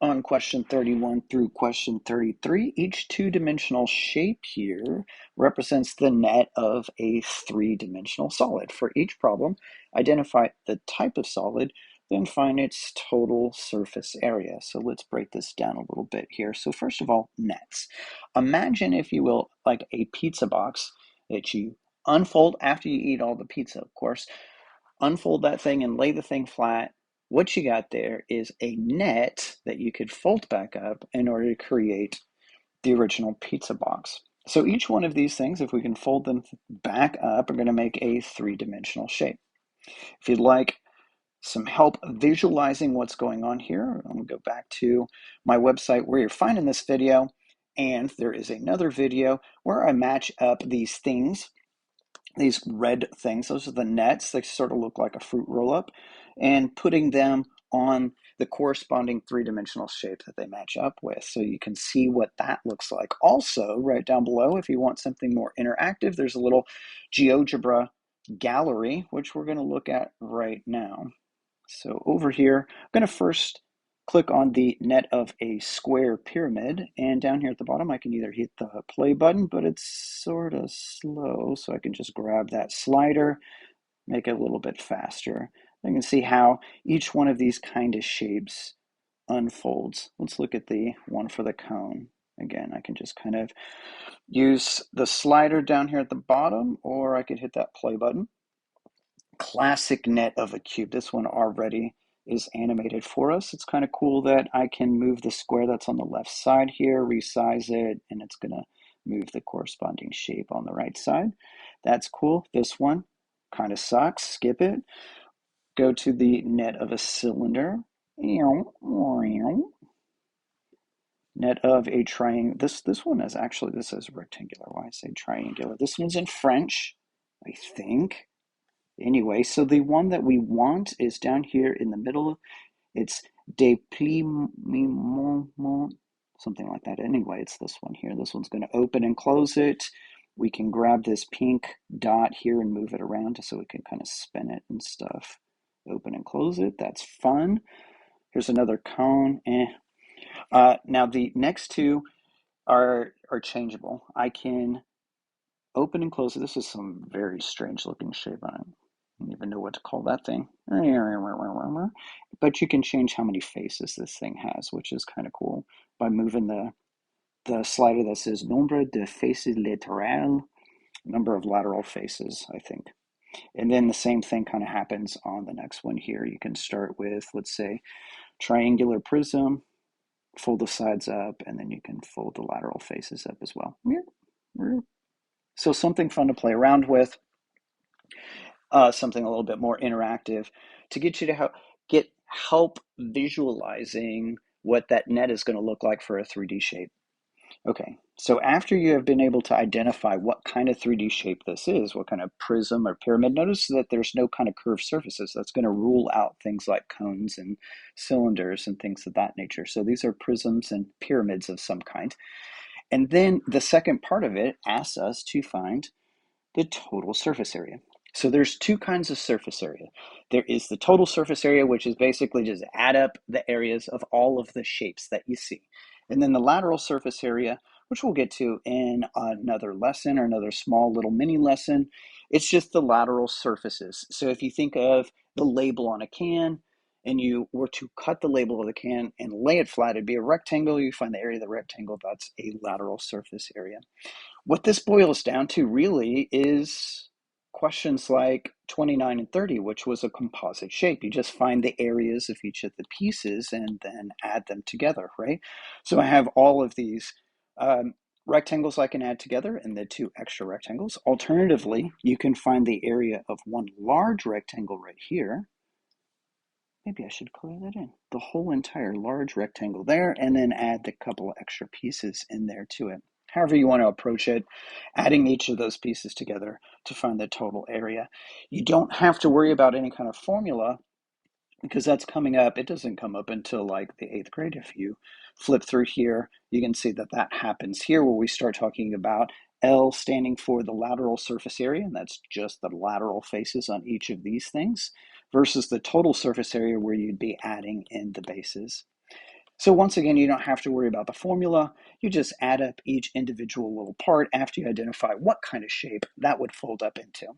On question 31 through question 33, each two-dimensional shape here represents the net of a three-dimensional solid. For each problem, identify the type of solid, then find its total surface area. So let's break this down a little bit here. So first of all, nets. Imagine, if you will, like a pizza box that you unfold after you eat all the pizza, of course. Unfold that thing and lay the thing flat. What you got there is a net that you could fold back up in order to create the original pizza box. So each one of these things, if we can fold them back up, are going to make a three-dimensional shape. If you'd like some help visualizing what's going on here, I'm going to go back to my website where you're finding this video, and there is another video where I match up these things. These red things, those are the nets. They sort of look like a fruit roll-up, and putting them on the corresponding three-dimensional shape that they match up with. So you can see what that looks like. Also, right down below, if you want something more interactive, there's a little GeoGebra gallery, which we're going to look at right now. So over here, I'm going to first click on the net of a square pyramid, and down here at the bottom I can either hit the play button, but it's sort of slow, so I can just grab that slider, make it a little bit faster. You can see how each one of these kind of shapes unfolds. Let's look at the one for the cone. Again, I can just kind of use the slider down here at the bottom, or I could hit that play button. Classic net of a cube. This one already is animated for us. It's kind of cool that I can move the square that's on the left side here, resize it, and it's going to move the corresponding shape on the right side. That's cool. This one kind of sucks. Skip it. Go to the net of a cylinder. Net of a triangle. This one is actually, this is rectangular. Why I say triangular? This one's in French, I think. Anyway, so the one that we want is down here in the middle. It's dépliement, something like that. Anyway, it's this one here. This one's going to open and close it. We can grab this pink dot here and move it around so we can kind of spin it and stuff. Open and close it. That's fun. Here's another cone. Now the next two are changeable. I can open and close it. This is some very strange looking shape on it. I don't even know what to call that thing. But you can change how many faces this thing has, which is kind of cool, by moving the slider that says nombre de faces laterales, number of lateral faces, I think. And then the same thing kind of happens on the next one here. You can start with, let's say, triangular prism, fold the sides up, and then you can fold the lateral faces up as well. So something fun to play around with. Something a little bit more interactive to get you to get help visualizing what that net is going to look like for a 3D shape. Okay, so after you have been able to identify what kind of 3D shape this is, what kind of prism or pyramid, notice that there's no kind of curved surfaces. That's going to rule out things like cones and cylinders and things of that nature. So these are prisms and pyramids of some kind. And then the second part of it asks us to find the total surface area. So there's two kinds of surface area. There is the total surface area, which is basically just add up the areas of all of the shapes that you see. And then the lateral surface area, which we'll get to in another lesson or another small little mini lesson. It's just the lateral surfaces. So if you think of the label on a can and you were to cut the label of the can and lay it flat, it'd be a rectangle. You find the area of the rectangle, that's a lateral surface area. What this boils down to really is questions like 29 and 30, which was a composite shape. You just find the areas of each of the pieces and then add them together, right? So I have all of these rectangles I can add together and the two extra rectangles. Alternatively, you can find the area of one large rectangle right here. Maybe I should color that in. The whole entire large rectangle there, and then add the couple of extra pieces in there to it. However you want to approach it, adding each of those pieces together to find the total area. You don't have to worry about any kind of formula because that's coming up. It doesn't come up until like the 8th grade. If you flip through here, you can see that that happens here where we start talking about L standing for the lateral surface area, and that's just the lateral faces on each of these things, versus the total surface area where you'd be adding in the bases. So once again, you don't have to worry about the formula. You just add up each individual little part after you identify what kind of shape that would fold up into.